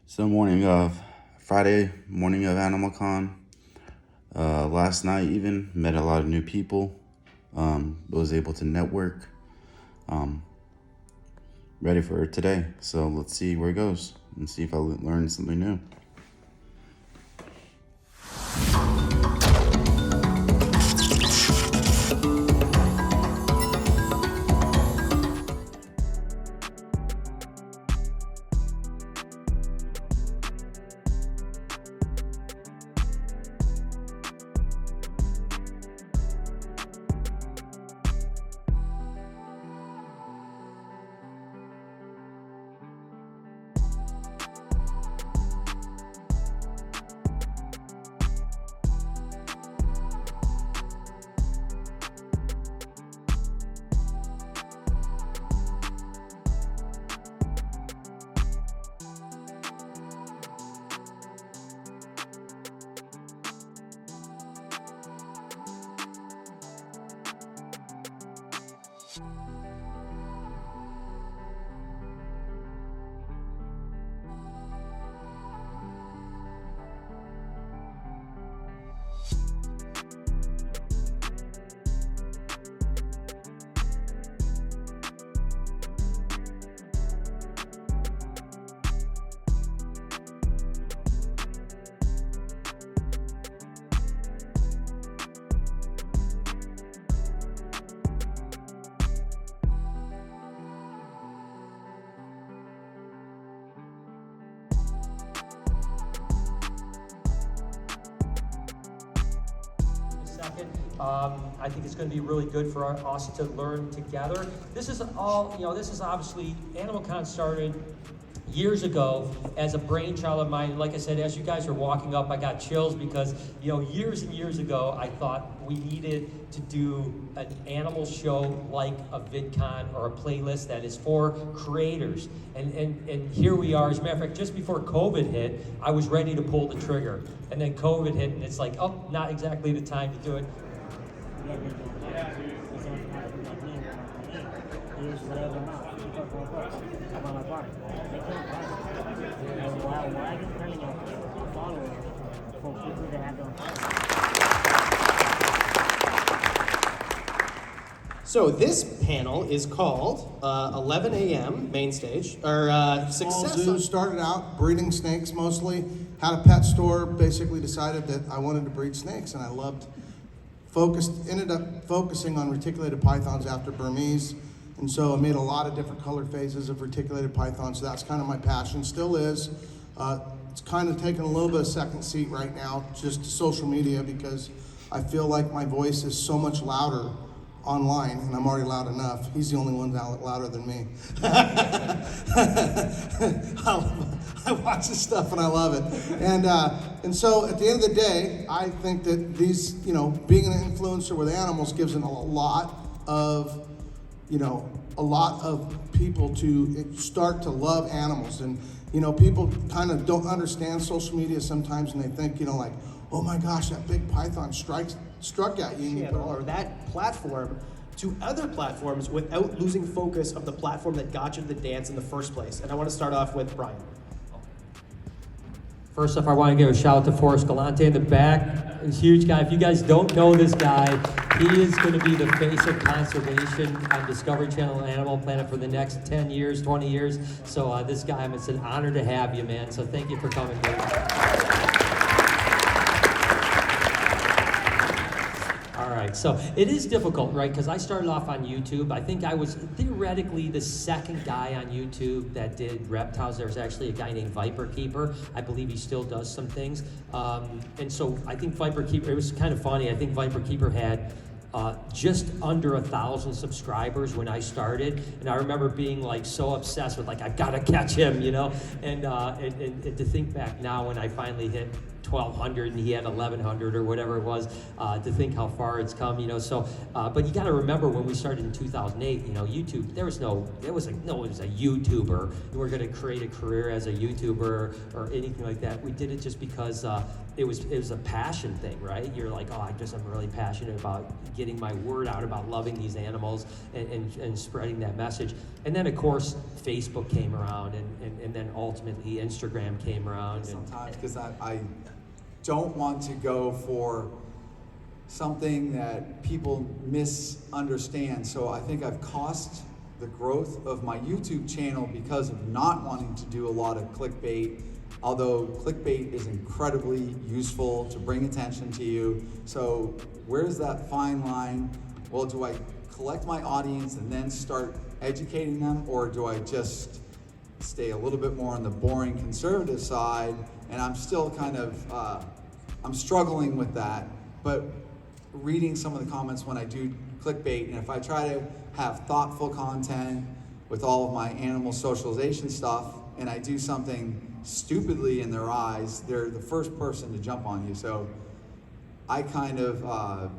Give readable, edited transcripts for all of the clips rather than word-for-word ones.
So Friday morning of AnimalCon. Last night even met a lot of new people. Was able to network. Ready for today. So let's see where it goes and see if I learn something new. I think it's going to be really good for us to learn together. This is obviously, AnimalCon started years ago as a brainchild of mine. Like I said, as you guys are walking up, I got chills because, years and years ago, I thought we needed to do an animal show like a VidCon or a playlist that is for creators. And here we are. As a matter of fact, just before COVID hit, I was ready to pull the trigger. And then COVID hit, and it's like, oh, not exactly the time to do it. So this panel is called 11 a.m. main stage, or success. Zoo started out breeding snakes mostly, had a pet store, basically decided that I wanted to breed snakes, and I ended up focusing on reticulated pythons after Burmese, and so I made a lot of different colored phases of reticulated pythons, so that's kind of my passion, still is. It's kind of taken a little bit of second seat right now, just social media, because I feel like my voice is so much louder online, and I'm already loud enough. He's the only one louder than me. I watch this stuff and I love it. And so at the end of the day, I think that these, being an influencer with animals gives them a lot of people to start to love animals. And, people kind of don't understand social media sometimes, and they think, like, oh my gosh, that big python struck at you. Or that platform to other platforms without losing focus of the platform that got you to the dance in the first place. And I want to start off with Brian. First off, I want to give a shout out to Forrest Galante in the back. He's a huge guy. If you guys don't know this guy, he is going to be the face of conservation on Discovery Channel and Animal Planet for the next 10 years, 20 years. So this guy, it's an honor to have you, man. So thank you for coming, Dave. All right, so it is difficult, right? Because I started off on YouTube. I think I was theoretically the second guy on YouTube that did reptiles. There's actually a guy named Viper Keeper. I believe he still does some things. And so I think Viper Keeper, it was kind of funny. I think Viper Keeper had just under 1,000 subscribers when I started, and I remember being like so obsessed with, like, I gotta catch him, and to think back now when I finally hit 1,200 and he had 1,100 or whatever it was, to think how far it's come, you know. So, but you got to remember when we started in 2008, you know, YouTube, there was no one was a YouTuber. We're going to create a career as a YouTuber or anything like that. We did it just because it was a passion thing, right? You're like, oh, I'm really passionate about getting my word out about loving these animals and spreading that message. And then of course Facebook came around, and then ultimately Instagram came around. Sometimes, because I don't want to go for something that people misunderstand. So I think I've cost the growth of my YouTube channel because of not wanting to do a lot of clickbait. Although clickbait is incredibly useful to bring attention to you. So where's that fine line? Well, do I collect my audience and then start educating them, or do I just stay a little bit more on the boring conservative side? And I'm still kind of, I'm struggling with that. But reading some of the comments when I do clickbait, and if I try to have thoughtful content with all of my animal socialization stuff, and I do something stupidly in their eyes, they're the first person to jump on you. So I kind of,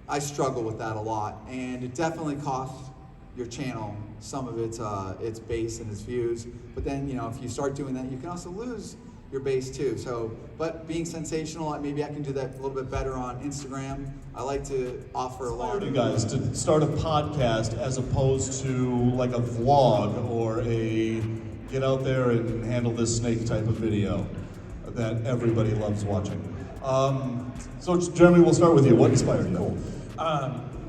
I struggle with that a lot, and it definitely costs your channel some of its base and its views. But then, you know, if you start doing that, you can also lose your base too. So, but being sensational, maybe I can do that a little bit better on Instagram. I like to offer a lot of you guys to start a podcast as opposed to like a vlog or a get out there and handle this snake type of video that everybody loves watching. So Jeremy, we'll start with you. What inspired you?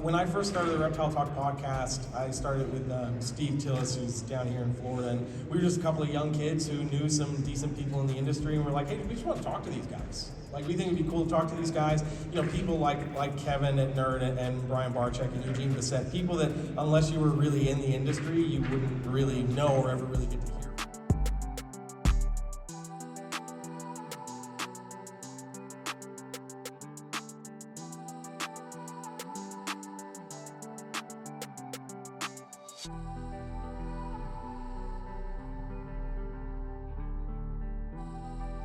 When I first started the Reptile Talk podcast, I started with Steve Tillis, who's down here in Florida, and we were just a couple of young kids who knew some decent people in the industry, and we're like, hey, we just want to talk to these guys. Like, we think it'd be cool to talk to these guys. You know, people like Kevin at Nerd and Brian Barczyk and Eugene Bissett, people that unless you were really in the industry, you wouldn't really know or ever really get to hear.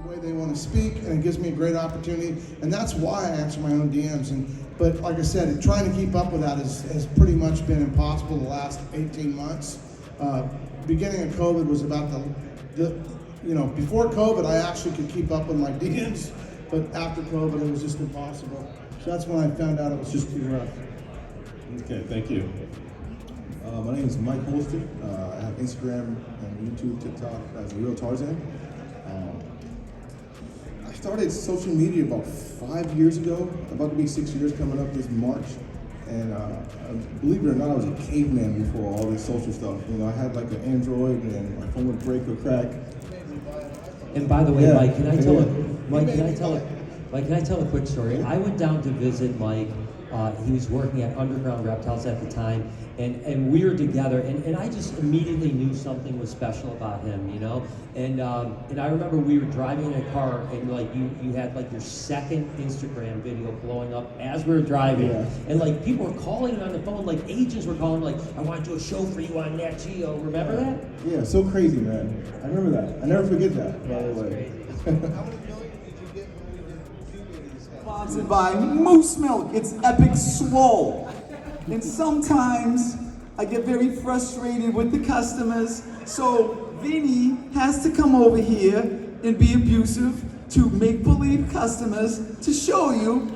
The way they want to speak, and it gives me a great opportunity, and that's why I answer my own DMs. But like I said, trying to keep up with that has pretty much been impossible the last 18 months. Beginning of COVID was about before COVID I actually could keep up with my DMs, but after COVID it was just impossible. So that's when I found out it was just too rough. Okay, thank you. My name is Mike Holston. I have Instagram and YouTube, TikTok as a Real Tarzan. I started social media about 5 years ago, about to be 6 years coming up this March. And believe it or not, I was a caveman before all this social stuff. You know, I had like an Android and my phone would break or crack. And by the way, Yeah. Mike, can I tell a quick story? I went down to visit Mike. He was working at Underground Reptiles at the time, and we were together, and I just immediately knew something was special about him, you know? And I remember we were driving in a car, and like you had like your second Instagram video blowing up as we were driving, and like people were calling on the phone, like agents were calling, like, I want to do a show for you on Nat Geo. Remember that? Yeah, so crazy, man. I remember that. I never forget that, by the way. How many million did you get when you did Sponsored by Moose Milk. It's Epic Swole. And sometimes I get very frustrated with the customers, so Vinny has to come over here and be abusive to make-believe customers to show you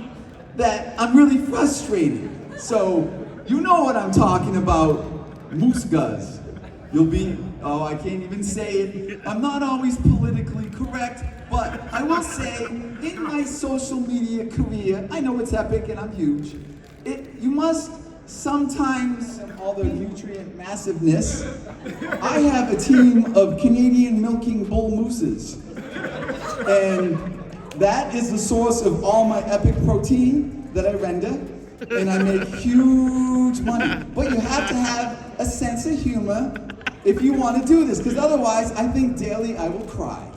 that I'm really frustrated. So you know what I'm talking about, Moose Guzz. You'll be, oh, I can't even say it. I'm not always politically correct, but I will say, in my social media career, I know it's epic and I'm huge. You must sometimes, all the nutrient massiveness, I have a team of Canadian milking bull mooses. And that is the source of all my epic protein that I render, and I make huge money. But you have to have a sense of humor if you want to do this, because otherwise I think daily I will cry.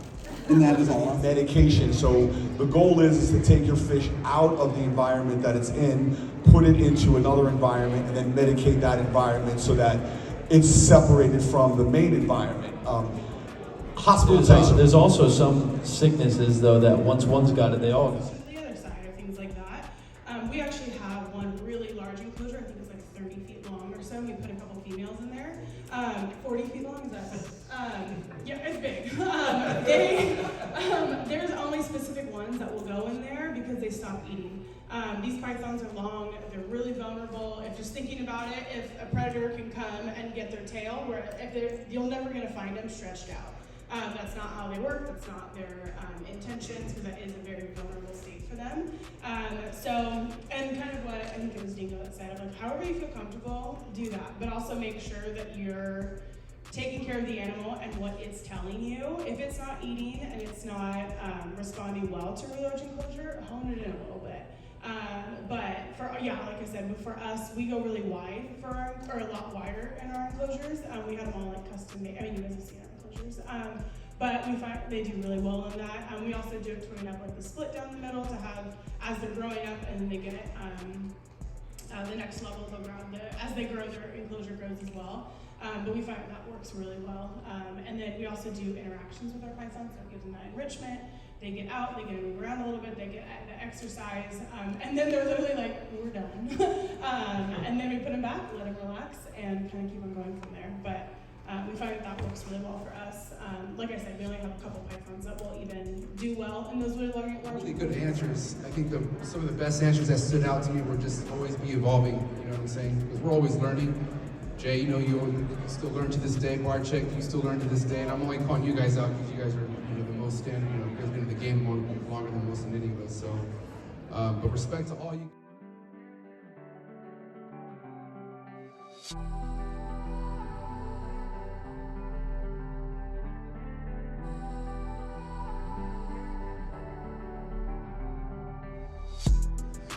And that is all. Medication. So the goal is to take your fish out of the environment that it's in, put it into another environment, and then medicate that environment so that it's separated from the main environment. hospitalization. There's also some sicknesses, though, that once one's got it, they all got it. The other side, or things like that. We actually have one really large enclosure. I think it's like 30 feet long or so. We put a couple females in there. 40 feet long, is that? Yeah, it's big. There's only specific ones that will go in there because they stop eating. These pythons are long, they're really vulnerable. If just thinking about it, if a predator can come and get their tail, you're never gonna find them stretched out. That's not how they work, that's not their intentions, because that is a very vulnerable state for them. And kind of what I think it was Dingo that said, like, however you feel comfortable, do that, but also make sure that you're taking care of the animal and what it's telling you. If it's not eating and it's not responding well to a large enclosure, hone it in a little bit. But like I said, for us, we go really wide or a lot wider in our enclosures. We have them all like custom made. I mean, you guys have seen our enclosures. But we find they do really well in that. We also do it to where we have like the split down the middle to have, as they're growing up and then they get the next level, as they grow, their enclosure grows as well. But we find that works really well. And then we also do interactions with our pythons, so it gives them that enrichment. They get out, they get to move around a little bit, they get the exercise, and then they're literally like, we're done. And then we put them back, let them relax, and kind of keep them going from there. But we find that works really well for us. Like I said, we only have a couple pythons that will even do well in those really large. Really good answers. I think some of the best answers that stood out to me were just always be evolving, you know what I'm saying? Because we're always learning. Jay, you know, you still learn to this day. Barczyk, you still learn to this day. And I'm only calling you guys out because you guys are, the most standard, you guys have been in the game longer than most of any of us. So, but respect to all you.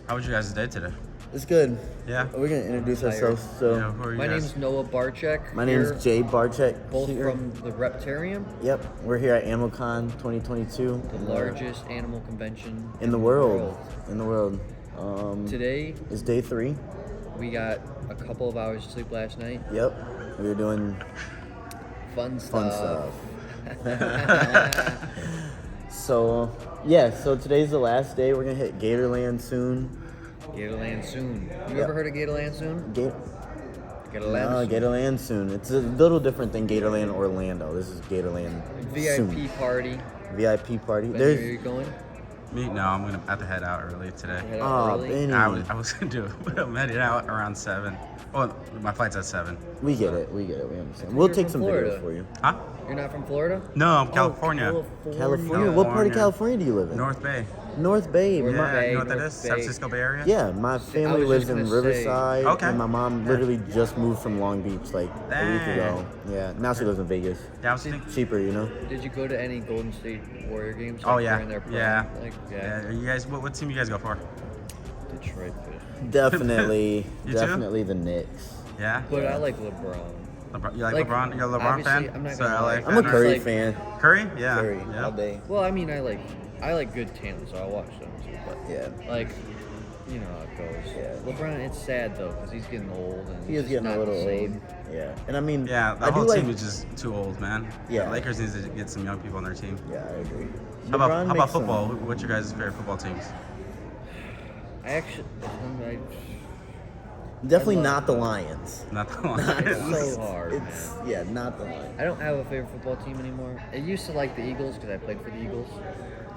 How was your guys' day today? It's good. Yeah. We're gonna introduce ourselves. So, yeah, who are you My guys? name's Noah Barczyk. my name is Jay Barczyk. Both here. from the Reptarium, Yep, we're here at AnimalCon 2022. the largest animal convention in the world. In the world. Today, It's day 3. we got a couple of hours of sleep last night. Yep, we were doing Fun fun stuff. stuff. So today's the last day. We're gonna hit Gatorland soon. Gatorland soon. You Yep. ever heard of Gatorland soon? Gatorland. Gatorland soon. It's a little different than Gatorland Orlando. This is Gatorland VIP soon. party. VIP party. Benny, are you going? Me? No, I'm gonna have to head out early today. Head out early? Benny. I was gonna do it. I'm heading out around 7. Oh, my flight's at 7. We get it. We understand. We'll You're take from some Florida. videos for you. Huh? You're not from Florida? No, I'm California. California? What part of California do you live in? North Bay. North Bay. North Yeah, Bay, you know what that North is? San Bay. Francisco Bay Area? Yeah, my family was lives just in gonna Riverside, say- Okay. and my mom literally just moved from Long Beach like a week ago. Yeah, now she lives in Vegas. Yeah, I was thinking. Cheaper, you know? Did you go to any Golden State Warrior games? Oh like, yeah, during their prime? yeah. Like, Yeah. Are you guys, what team you guys go for? Detroit. Definitely, You too? definitely the Knicks. Yeah. But I like LeBron. You like LeBron? You're a LeBron obviously, fan? I'm not So gonna LA lie. I'm a fan or- Curry like- fan. Curry? Yeah. Curry, Yeah. all day. Well, I mean, I like good talent, so I watch them too. But Yeah. like, you know how it goes. Yeah. LeBron, it's sad though, because he's getting old and He he's is just getting not a little the old. same. Yeah, and I mean, Yeah, the I do whole like, team is just too old, man. Yeah. The Lakers needs to get some young people on their team. Yeah, I agree. How about LeBron makes some- football? What's your guys' favorite football teams? I actually, Definitely I love not the that. Lions. Not the it's Lions. so hard, man. Yeah, not the Lions. I don't have a favorite football team anymore. I used to like the Eagles because I played for the Eagles. You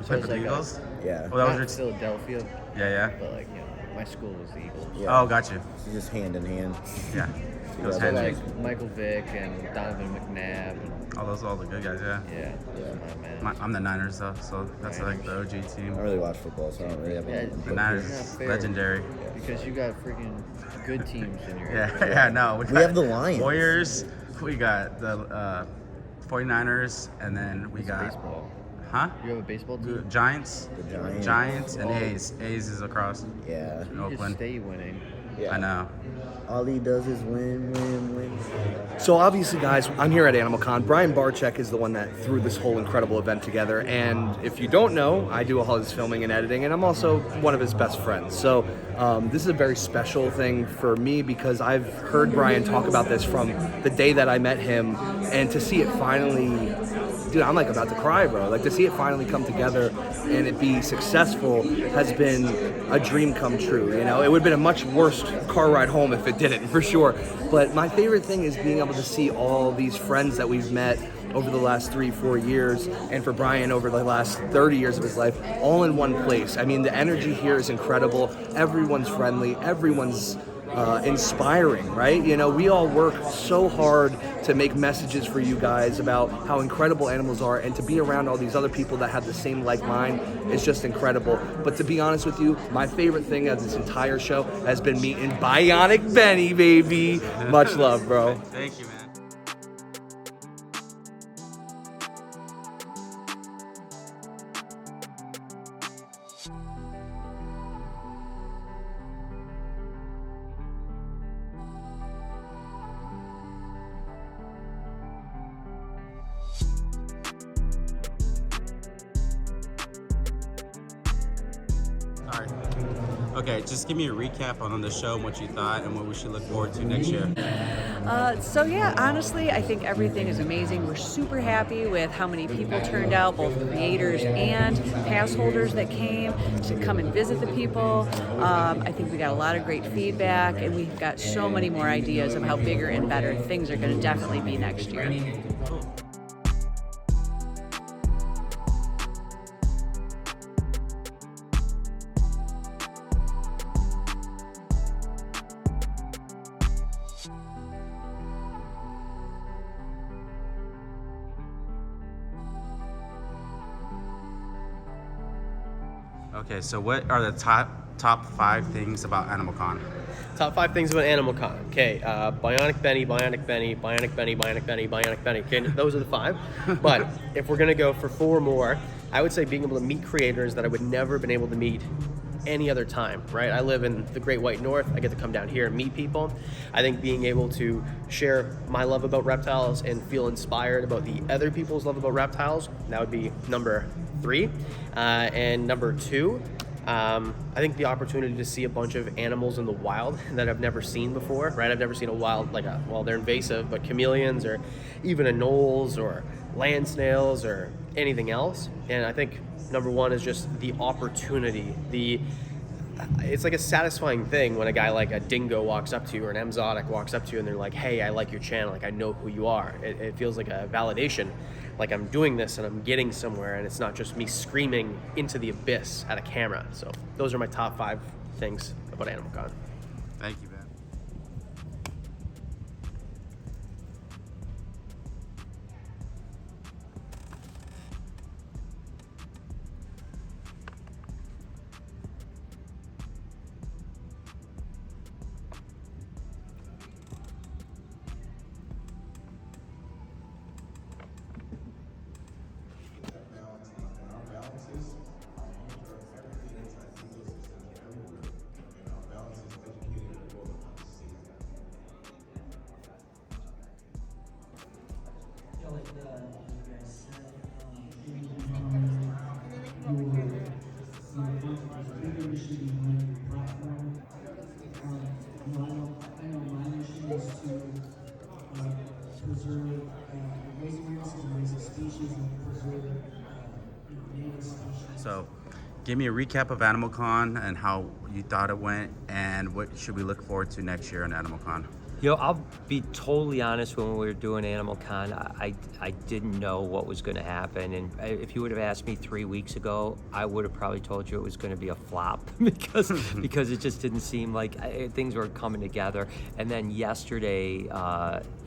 So play it's for the like Eagles? Yeah. Oh, that was not your Philadelphia, Yeah. but like, you know, my school was the Eagles. Yeah. Oh, got you. Just hand in hand. Yeah. Those Yeah, So handshakes. like Michael Vick and Donovan McNabb. And, All the good guys, yeah. yeah, those are my man. I'm the Niners though, so that's like the OG I team. don't really watch football, so I don't really have Yeah, a The Not Niners, fair. legendary. Because you got freaking good teams in your Yeah, no. We have the Lions. Warriors. We got the 49ers, and then we got baseball. Huh? You have a baseball team? Giants. The Giants and Oh. A's. A's is across. Yeah. In You just Oakland. stay winning. Yeah. I know. All he does is win, win, win. So obviously, guys, I'm here at AnimalCon. Brian Barczyk is the one that threw this whole incredible event together. And if you don't know, I do all his filming and editing, and I'm also one of his best friends. So this is a very special thing for me because I've heard Brian talk about this from the day that I met him, and to see it finally dude, I'm like about to cry, bro. Like to see it finally come together and it be successful has been a dream come true. You know, it would have been a much worse car ride home if it didn't, for sure. But my favorite thing is being able to see all these friends that we've met over the last 3-4 years, and for Brian over the last 30 years of his life, all in one place. I mean, the energy here is incredible. Everyone's friendly. Everyone's inspiring, right? You know, we all work so hard to make messages for you guys about how incredible animals are, and to be around all these other people that have the same like mind is just incredible. But to be honest with you, my favorite thing of this entire show has been meeting Bionic Benny, baby. Much love, bro. Thank you, man. All right. Okay, just give me a recap on the show and what you thought and what we should look forward to next year. So yeah, honestly, I think everything is amazing. We're super happy with how many people turned out, both creators and pass holders that came to come and visit the people. I think we got a lot of great feedback, and we've got so many more ideas of how bigger and better things are going to definitely be next year. Okay, so what are the top 5 things about AnimalCon? Top 5 things about AnimalCon. Okay, Bionic Benny, Bionic Benny, Bionic Benny, Bionic Benny, Bionic Benny. Okay, those are the 5. But if we're gonna go for 4 more, I would say being able to meet creators that I would never have been able to meet any other time, right? I live in the Great White North. I get to come down here and meet people. I think being able to share my love about reptiles and feel inspired about the other people's love about reptiles, that would be number 3. And number 2, I think the opportunity to see a bunch of animals in the wild that I've never seen before, right? I've never seen a wild, well, they're invasive, but chameleons or even anoles or land snails or anything else. And I think number 1 is just the opportunity. It's like a satisfying thing when a guy like a dingo walks up to you or an exotic walks up to you and they're like, hey, I like your channel, like I know who you are. It feels like a validation, like I'm doing this and I'm getting somewhere, and it's not just me screaming into the abyss at a camera. So those are my top 5 things about AnimalCon. Thank you, man. So, give me a recap of AnimalCon and how you thought it went, and what should we look forward to next year on AnimalCon? You know, I'll be totally honest. When we were doing AnimalCon, I didn't know what was going to happen, and if you would have asked me 3 weeks ago, I would have probably told you it was going to be a flop because it just didn't seem like things were coming together. And then yesterday,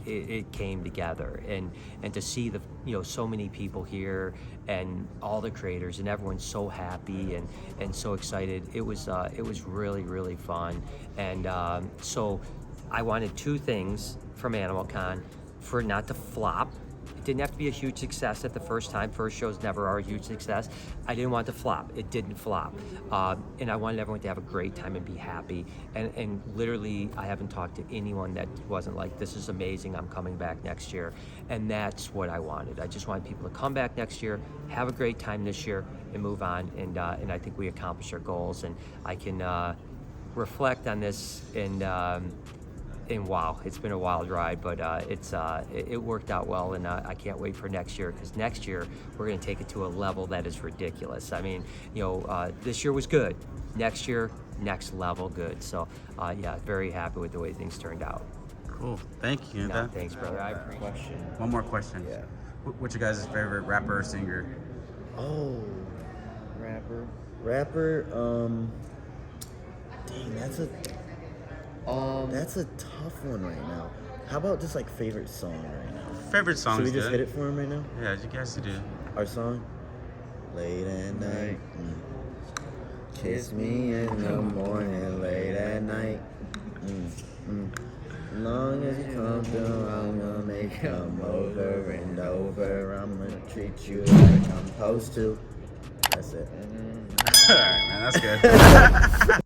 it came together, and to see so many people here and all the creators and everyone's so happy and so excited. It was really fun, and so I wanted 2 things from AnimalCon: for it not to flop. It didn't have to be a huge success at the first time. First shows never are a huge success. I didn't want it to flop. It didn't flop. And I wanted everyone to have a great time and be happy. And literally, I haven't talked to anyone that wasn't like, this is amazing, I'm coming back next year. And that's what I wanted. I just wanted people to come back next year, have a great time this year, and move on. And I think we accomplished our goals. And I can reflect on this and and wow, it's been a wild ride, but it worked out well, and I can't wait for next year, because next year we're going to take it to a level that is ridiculous. I mean, this year was good. Next year, next level good. So yeah, very happy with the way things turned out. Cool. Thank you. No, thanks, brother. I appreciate it. One more question. Yeah. What's your guys' favorite rapper or singer? Oh, Rapper. Dang, that's a tough one right now. How about just like favorite song right now? Favorite song. Should we is just good. hit it for him right now? Yeah, you guys do. Our song? Late at night. Kiss me in the morning, late at night. As long as you come through, I'm gonna make you come over and over. I'm gonna treat you like I'm supposed to. That's it. All right, man, that's good.